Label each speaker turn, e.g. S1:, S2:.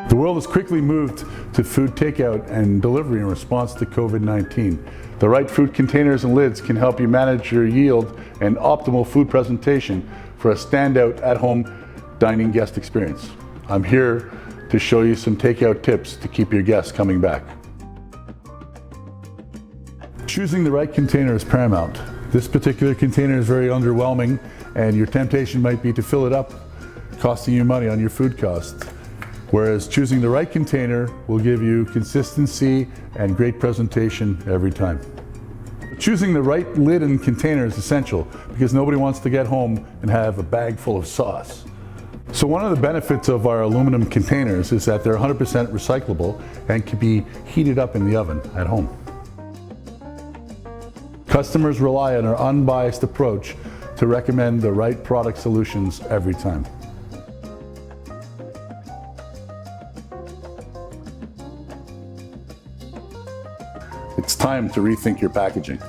S1: The world has quickly moved to food takeout and delivery in response to COVID-19. The right food containers and lids can help you manage your yield and optimal food presentation for a standout at-home dining guest experience. I'm here to show you some takeout tips to keep your guests coming back. Choosing the right container is paramount. This particular container is very underwhelming, and your temptation might be to fill it up, costing you money on your food costs. Whereas choosing the right container will give you consistency and great presentation every time. Choosing the right lid and container is essential because nobody wants to get home and have a bag full of sauce. So one of the benefits of our aluminum containers is that they're 100% recyclable and can be heated up in the oven at home. Customers rely on our unbiased approach to recommend the right product solutions every time. It's time to rethink your packaging.